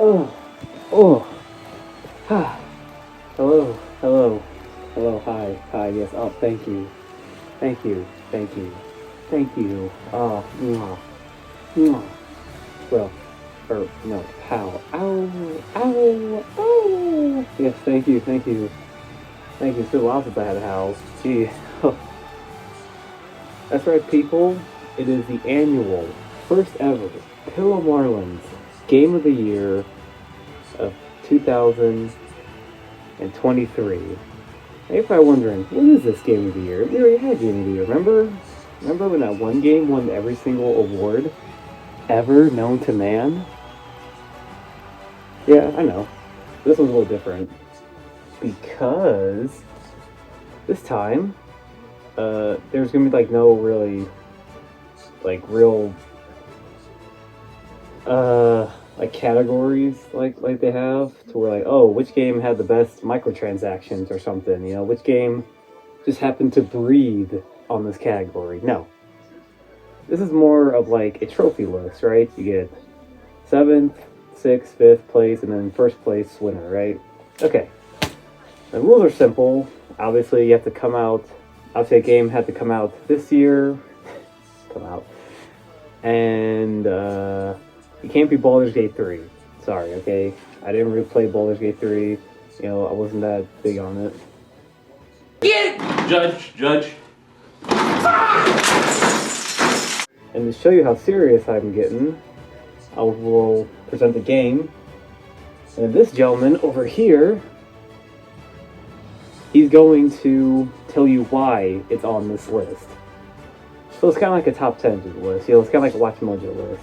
Oh, oh, ah. Hello, hello, hello, hi, yes, oh, thank you, thank you, thank you, thank you, oh, mwah, mwah. Well, or, no, pow, ow, ow, ow. Yes, thank you, thank you, thank you, it's been a while since I had a house, gee. That's right, people, it is the annual, first ever, PillowMerlins Game of the Year of 2023. Now you're probably wondering, what is this Game of the Year? We already had Game of the Year, remember? Remember when that one game won every single award ever known to man? Yeah, I know. This one's a little different. Because this time, there's gonna be like no really, like real, like categories like they have to where like, oh, which game had the best microtransactions or something, you know, which game just happened to breathe on this category. No. This is more of like a trophy list, right? You get 7th, 6th, 5th place, and then first place winner, right? Okay. The rules are simple. Obviously, you have to come out. Obviously, a game had to come out this year. And you can't be Baldur's Gate 3. Sorry, okay? I didn't really play Baldur's Gate 3. You know, I wasn't that big on it. Judge. And to show you how serious I'm getting, I will present the game. And this gentleman over here, he's going to tell you why it's on this list. So it's kind of like a top 10 list. You know, it's kind of like a Watch Mojo list.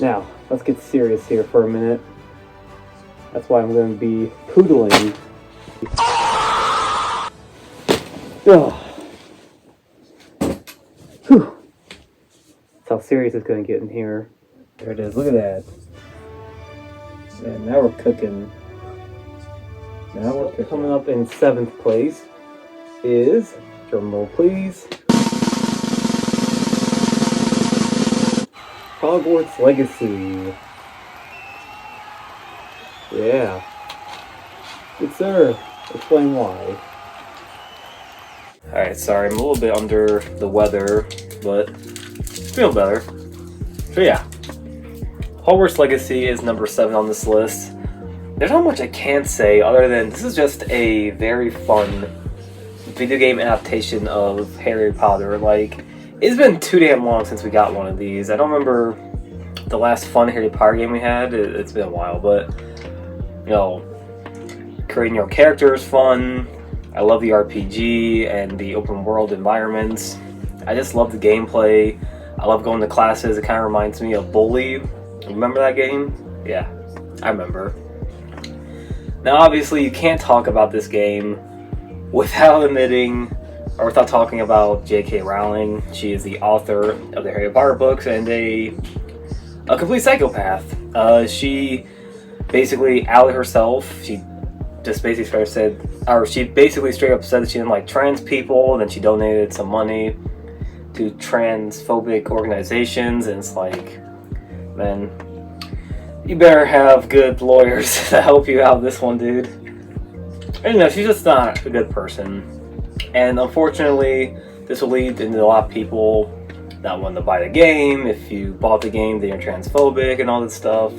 Now, let's get serious here for a minute. That's why I'm going to be poodling. Ugh. Whew. That's how serious it's going to get in here. There it is. Look at that. Man, now we're cooking. Coming up in 7th place is, drumroll please, Hogwarts Legacy. Yeah. Good sir. Explain why. Alright, sorry, I'm a little bit under the weather, but feel better. So yeah. Hogwarts Legacy is number 7 on this list. There's not much I can say other than this is just a very fun video game adaptation of Harry Potter. Like, it's been too damn long since we got one of these. I don't remember the last fun Harry Potter game we had. It's been a while, but, you know, creating your character is fun. I love the RPG and the open world environments. I just love the gameplay. I love going to classes. It kind of reminds me of Bully. Remember that game? Yeah, I remember. Now, obviously, you can't talk about this game without admitting, or without talking about J.K. Rowling. She is the author of the Harry Potter books and a complete psychopath. She basically outed herself. She just basically straight up said, or she basically straight up said that she didn't like trans people, and then she donated some money to transphobic organizations, and it's like, man, you better have good lawyers to help you out this one, dude. And no, she's just not a good person. And unfortunately, this will lead into a lot of people not wanting to buy the game. If you bought the game, then you're transphobic and all this stuff.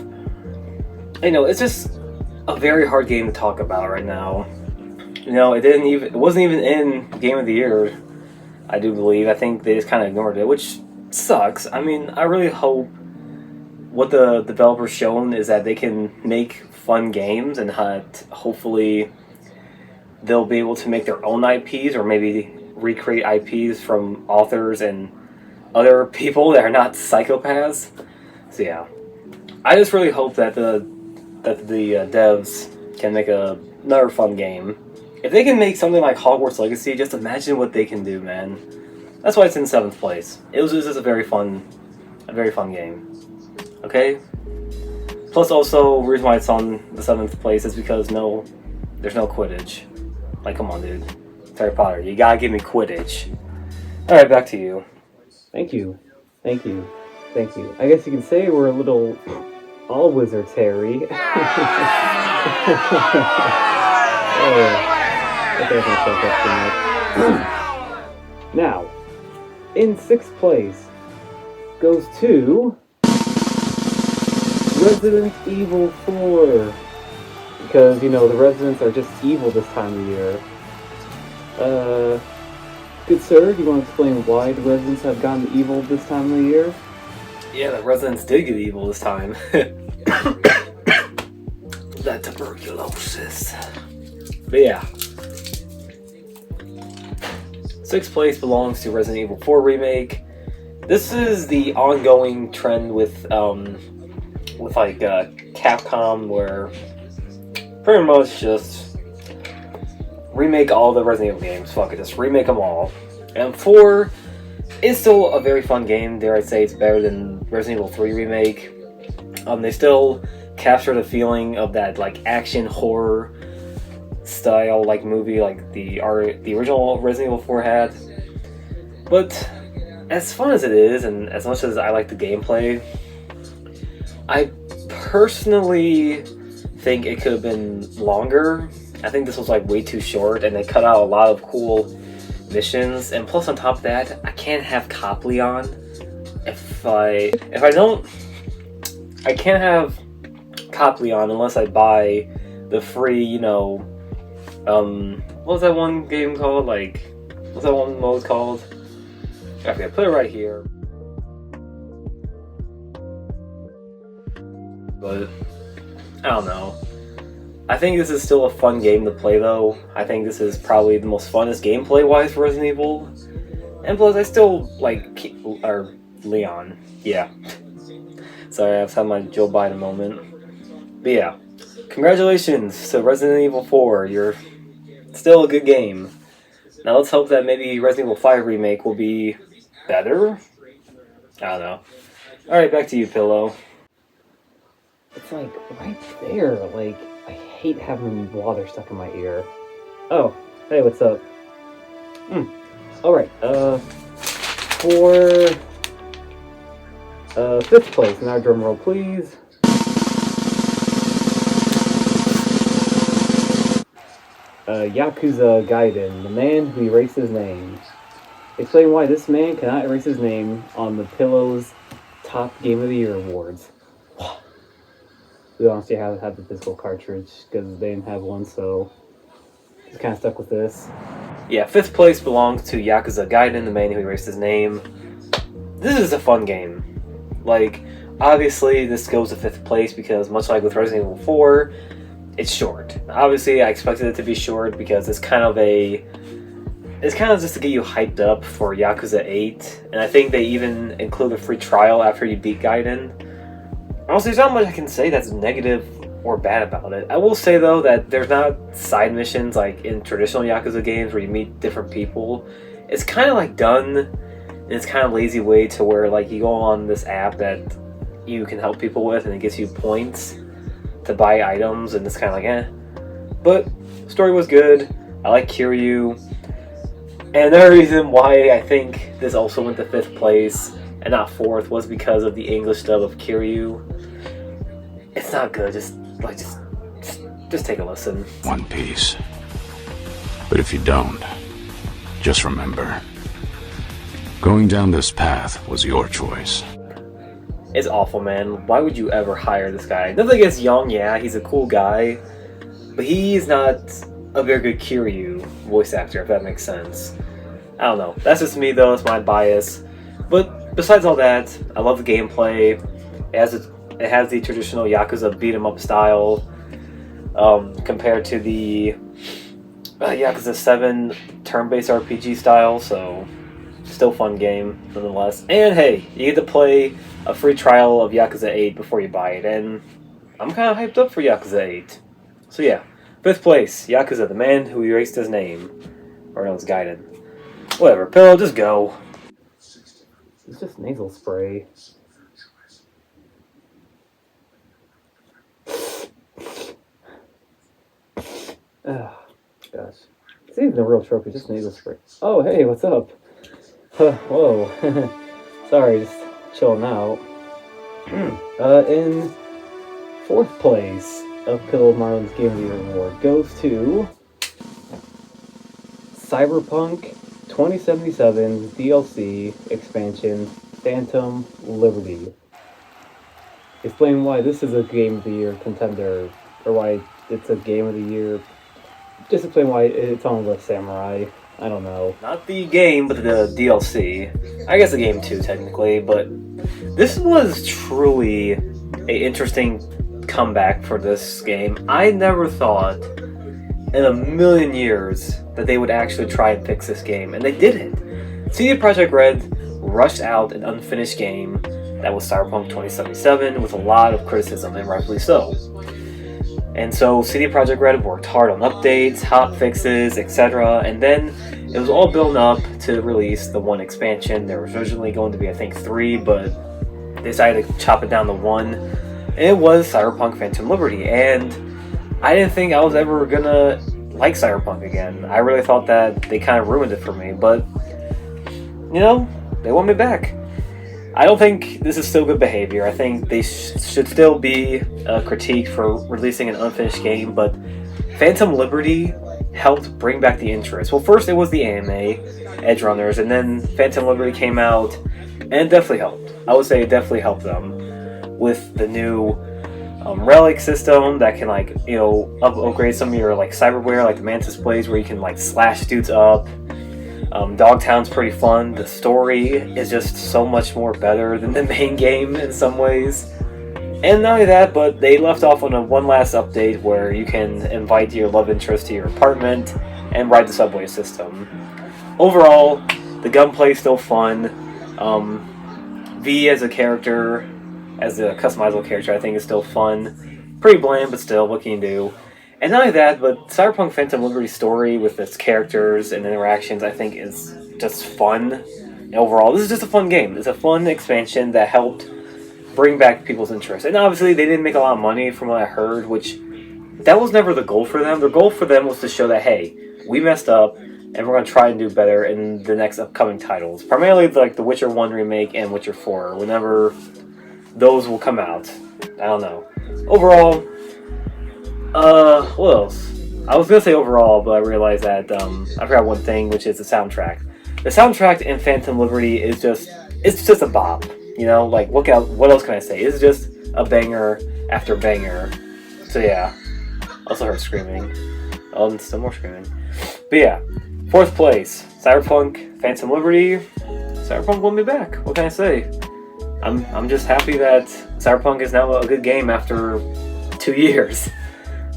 You know, it's just a very hard game to talk about right now. You know, it wasn't even in Game of the Year, I do believe. I think they just kind of ignored it, which sucks. I mean, I really hope what the developers shown is that they can make fun games, and hopefully they'll be able to make their own IPs, or maybe recreate IPs from authors and other people that are not psychopaths. So yeah, I just really hope that the devs can make another fun game. If they can make something like Hogwarts Legacy, just imagine what they can do, man. That's why it's in 7th place. It was just a very fun game. Okay? Plus also, the reason why it's on the 7th place is because there's no Quidditch. Like, come on, dude. It's Harry Potter. You gotta give me Quidditch. Alright, back to you. Thank you. I guess you can say we're a little all wizards, Harry. Oh, okay, now, in 6th place goes to Resident Evil 4. Because, you know, the residents are just evil this time of year. Good sir, do you want to explain why the residents have gotten evil this time of the year? Yeah, the residents did get evil this time. That tuberculosis. But yeah. 6th place belongs to Resident Evil 4 Remake. This is the ongoing trend with Capcom, where pretty much just remake all the Resident Evil games. Fuck it, just remake them all. And 4 is still a very fun game. Dare I say it's better than Resident Evil 3 Remake. They still capture the feeling of that like action horror style like movie like the original Resident Evil 4 had. But as fun as it is, and as much as I like the gameplay, I personally think it could have been longer. I think this was like way too short, and they cut out a lot of cool missions. And plus, on top of that, I can't have Cop Leon if I can't have Cop Leon unless I buy the free, you know, what was that one game called? Like, what's that one mode called? I forget. Put it right here. But I don't know. I think this is still a fun game to play, though. I think this is probably the most funnest gameplay-wise for Resident Evil. And plus, I still like Leon. Yeah. Sorry, I've had my Joe Biden moment. But yeah, congratulations to Resident Evil 4. You're still a good game. Now let's hope that maybe Resident Evil 5 Remake will be better? I don't know. Alright, back to you, Pillow. It's like right there. Like, I hate having water stuck in my ear. Oh, hey, what's up? Alright, for 5th place, now drum roll, please. Yakuza Gaiden, the man who erased his name. Explain why this man cannot erase his name on the Pillow's top Game of the Year awards. We honestly haven't had the physical cartridge because they didn't have one, so just kind of stuck with this. Yeah, 5th place belongs to Yakuza Gaiden, the man who erased his name. This is a fun game. Like, obviously this goes to 5th place because much like with Resident Evil 4, it's short. Obviously I expected it to be short because it's kind of just to get you hyped up for Yakuza 8, and I think they even include a free trial after you beat Gaiden. Honestly, there's not much I can say that's negative or bad about it. I will say, though, that there's not side missions like in traditional Yakuza games where you meet different people. It's kind of like done in this kind of lazy way to where like you go on this app that you can help people with and it gives you points to buy items, and it's kind of like, eh. But story was good. I like Kiryu. And another reason why I think this also went to 5th place and not 4th was because of the English dub of Kiryu. It's not good. Just take a listen. One piece. But if you don't, just remember, going down this path was your choice. It's awful, man. Why would you ever hire this guy? Nothing against Young, yeah, he's a cool guy, but he's not a very good Kiryu voice actor, if that makes sense. I don't know. That's just me, though. It's my bias. But besides all that, I love the gameplay. It has the traditional Yakuza beat-em-up style compared to the Yakuza 7 turn-based RPG style, so still fun game nonetheless. And hey, you get to play a free trial of Yakuza 8 before you buy it, and I'm kind of hyped up for Yakuza 8. So yeah, 5th place, Yakuza, the man who erased his name. Or no, it's Gaiden. Whatever, Pillow, just go. It's just nasal spray. Oh, gosh. It's even a real trophy, just nasal spray. Oh, hey, what's up? Whoa. Sorry, just chilling out. In Fourth place of PillowMerlins Game of the Year award goes to Cyberpunk 2077 DLC expansion Phantom Liberty. Explain why this is a Game of the Year contender, or why it's a Game of the Year. Just explain why it's on the Samurai. I don't know. Not the game, but the DLC. I guess the game too, technically, but this was truly an interesting comeback for this game. I never thought in a million years that they would actually try and fix this game, and they did it. CD Projekt Red rushed out an unfinished game that was Cyberpunk 2077 with a lot of criticism, and rightfully so. And so CD Projekt Red worked hard on updates, hot fixes, etc. And then it was all built up to release the one expansion. There was originally going to be, I think, 3, but they decided to chop it down to 1. And it was Cyberpunk Phantom Liberty. And I didn't think I was ever gonna like Cyberpunk again. I really thought that they kind of ruined it for me. But, you know, they want me back. I don't think this is still good behavior. I think they should still be critiqued for releasing an unfinished game, but Phantom Liberty helped bring back the interest. Well, first it was the anime, Edgerunners, and then Phantom Liberty came out, and it definitely helped. I would say it definitely helped them with the new relic system that can, like, you know, upgrade some of your, like, cyberware, like the Mantis Blades, where you can, like, slash dudes up. Dogtown's pretty fun. The story is just so much more better than the main game in some ways. And not only that, but they left off on one last update where you can invite your love interest to your apartment and ride the subway system. Overall, the gunplay is still fun. V as a character, as a customizable character, I think is still fun. Pretty bland, but still, what can you do? And not only that, but Cyberpunk Phantom Liberty's story with its characters and interactions, I think, is just fun. And overall, this is just a fun game. It's a fun expansion that helped bring back people's interest. And obviously, they didn't make a lot of money from what I heard, which that was never the goal for them. The goal for them was to show that, hey, we messed up, and we're going to try and do better in the next upcoming titles. Primarily, like the Witcher 1 remake and Witcher 4, whenever those will come out. I don't know. Overall, what else? I was gonna say overall, but I realized that, I forgot one thing, which is the soundtrack. The soundtrack in Phantom Liberty is it's just a bop. You know, like, what else can I say? It's just a banger after banger. So yeah. Also heard screaming. Oh, and still more screaming. But yeah. Fourth place, Cyberpunk Phantom Liberty. Cyberpunk won me back. What can I say? I'm just happy that Cyberpunk is now a good game after 2 years.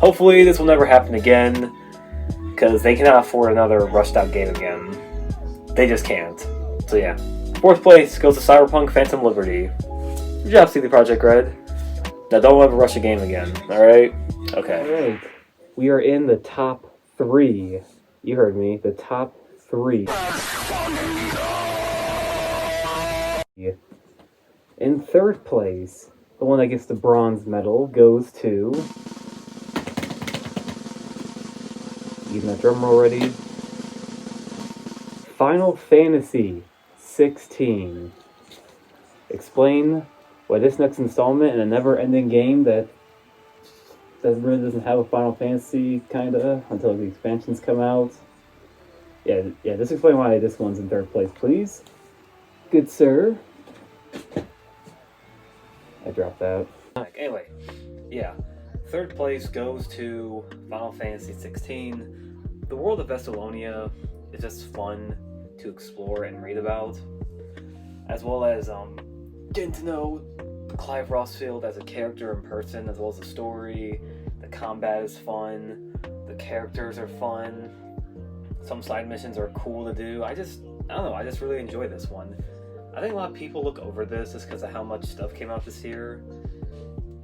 Hopefully this will never happen again, because they cannot afford another rushed out game again. They just can't. So yeah. Fourth place goes to Cyberpunk Phantom Liberty. Good job, CD Projekt Red. Now don't ever rush a game again, alright? Okay. Alright. We are in the top 3. You heard me. The top 3. In third place, the one that gets the bronze medal goes to... Using that drum roll ready. Final Fantasy 16. Explain why this next installment in a never-ending game that really doesn't have a Final Fantasy, kinda, until the expansions come out. Yeah, just explain why this one's in third place, please. Good sir. I dropped that. Anyway, yeah. Third place goes to Final Fantasy 16. The world of Vestalonia is just fun to explore and read about, as well as getting to know Clive Rossfield as a character in person, as well as the story. The combat is fun. The characters are fun. Some side missions are cool to do. I don't know. I just really enjoy this one. I think a lot of people look over this just because of how much stuff came out this year.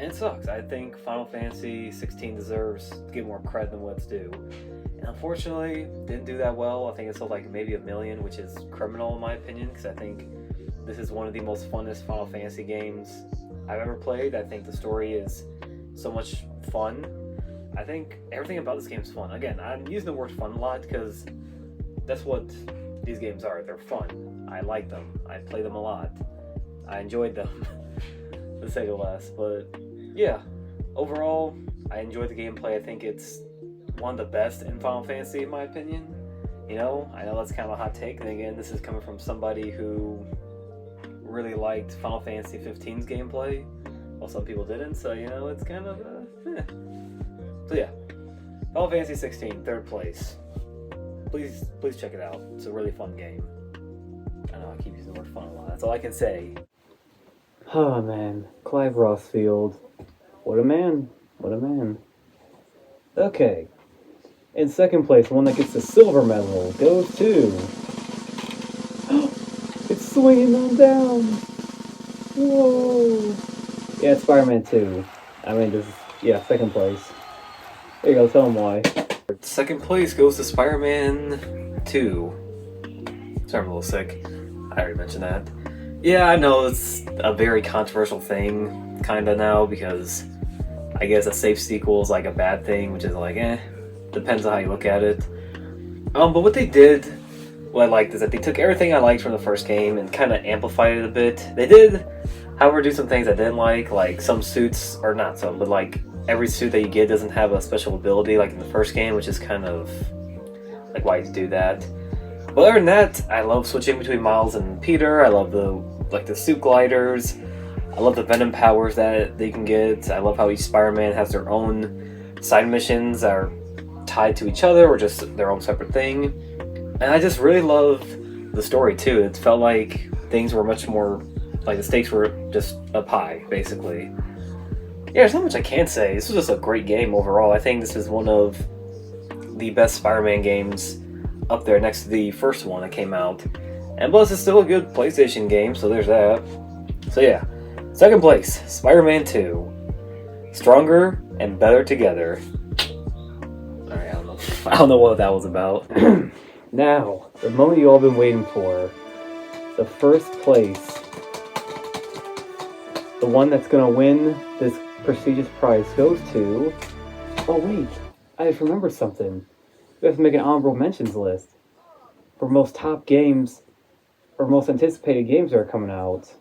And it sucks. I think Final Fantasy 16 deserves to get more credit than what it's due. And unfortunately, didn't do that well. I think it sold like maybe 1 million, which is criminal in my opinion, because I think this is one of the most funnest Final Fantasy games I've ever played. I think the story is so much fun. I think everything about this game is fun. Again, I'm using the word fun a lot because that's what these games are. They're fun. I like them. I play them a lot. I enjoyed them, to say the less. But yeah, overall, I enjoyed the gameplay. I think it's one of the best in Final Fantasy, in my opinion. You know, I know that's kind of a hot take, and again, this is coming from somebody who really liked Final Fantasy 15's gameplay, while some people didn't, so, you know, it's kind of, So yeah, Final Fantasy 16, 3rd place. Please check it out. It's a really fun game. I know I keep using the word fun a lot. That's all I can say. Oh man, Clive Rossfield. What a man. What a man. Okay. In 2nd place, one that gets the silver medal goes to... It's swinging on down! Whoa! Yeah, it's Spider-Man 2. I mean, this is... Yeah, 2nd place. There you go, tell him why. 2nd place goes to Spider-Man 2. Sorry, I'm a little sick. I already mentioned that. Yeah, I know it's a very controversial thing, kinda now, because I guess a safe sequel is like a bad thing, which is like, depends on how you look at it. But what they did, what I liked, is that they took everything I liked from the first game and kind of amplified it a bit. They did, however, do some things I didn't like some suits, or not some, but like every suit that you get doesn't have a special ability like in the first game, which is kind of like why you do that. But other than that, I love switching between Miles and Peter. I love the suit gliders. I love the Venom powers that they can get. I love how each Spider-Man has their own side missions that are tied to each other or just their own separate thing. And I just really love the story too. It felt like things were much more, like the stakes were just up high, basically. Yeah, there's not much I can say. This was just a great game overall. I think this is one of the best Spider-Man games up there next to the first one that came out. And plus, it's still a good PlayStation game, so there's that. So yeah, 2nd place, Spider-Man 2. Stronger and better together. Alright, I don't know what that was about. Now, the moment you all been waiting for. The 1st place. The one that's gonna win this prestigious prize goes to... Oh wait, I just remembered something. We have to make an honorable mentions list for most top games, or most anticipated games that are coming out.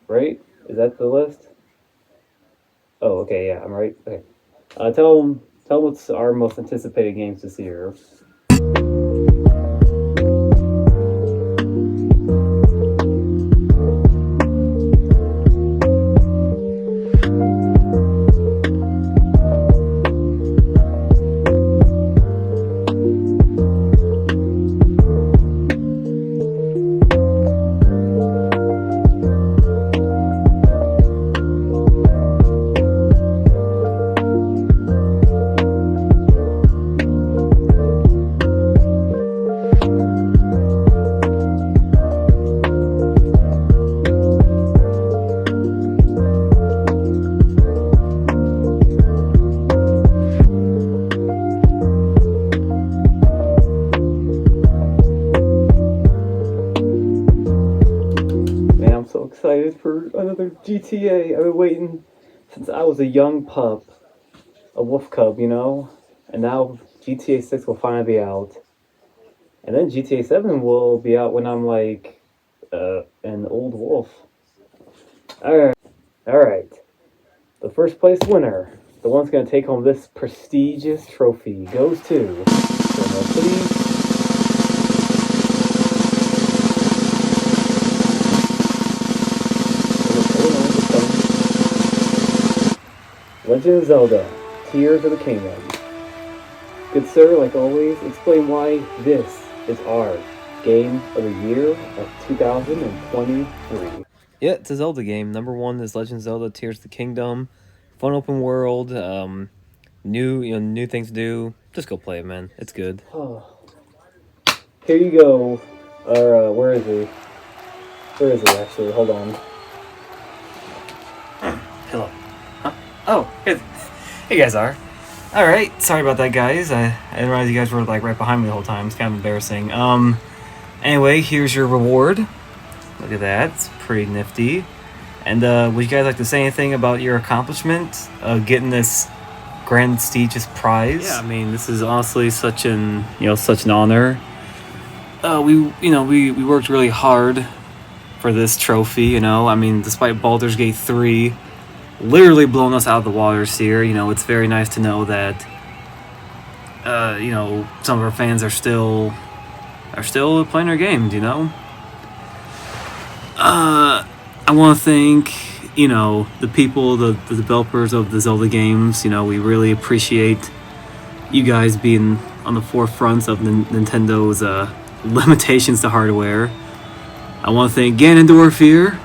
Right? Is that the list? Oh, okay, yeah, I'm right. Okay. Tell them what's our most anticipated games this year. Excited for another GTA. I've been waiting since I was a young pup, a wolf cub, you know, and now GTA 6 will finally be out, and then GTA 7 will be out when I'm like an old wolf. Alright, the 1st place winner, the one's gonna take home this prestigious trophy, goes to, please. Legend of Zelda, Tears of the Kingdom. Good sir, like always, explain why this is our game of the year of 2023. Yeah, it's a Zelda game. Number 1 is Legend of Zelda, Tears of the Kingdom. Fun open world, new things to do. Just go play it, man. It's good. Here you go. Or, where is he? Where is he, actually? Hold on. Hello. Oh, here you guys are. Alright, sorry about that, guys. I didn't realize you guys were like right behind me the whole time. It's kind of embarrassing. Anyway, here's your reward. Look at that. It's pretty nifty. And would you guys like to say anything about your accomplishment of getting this grand prestigious prize? Yeah, I mean, this is honestly such an honor. We worked really hard for this trophy, I mean, despite Baldur's Gate 3 literally blown us out of the waters here. You know, it's very nice to know that you know, some of our fans are still playing our games, you know. I want to thank, you know, the people, the developers of the Zelda games. You know, we really appreciate you guys being on the forefront of Nintendo's limitations to hardware. I want to thank Ganondorf here.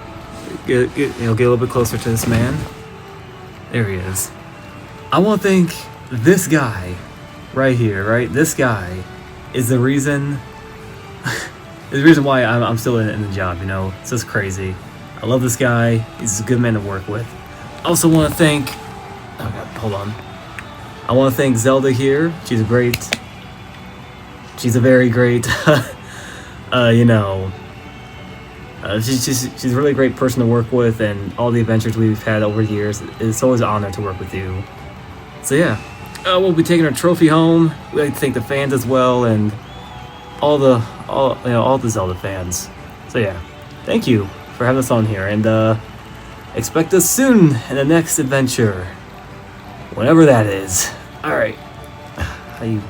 Get a little bit closer to this man. There he is. I want to thank this guy right here, right? This guy is the reason is the reason why I'm still in the job, you know. It's just crazy. I love this guy. He's a good man to work with. I also want to thank... Oh god, hold on. I want to thank Zelda here. She's a very great, you know... she's a really great person to work with, and all the adventures we've had over the years, it's always an honor to work with you. So yeah, we'll be taking our trophy home. We'd like to thank the fans as well, and all the Zelda fans. So yeah, thank you for having us on here, and expect us soon in the next adventure, whenever that is. All right, how you?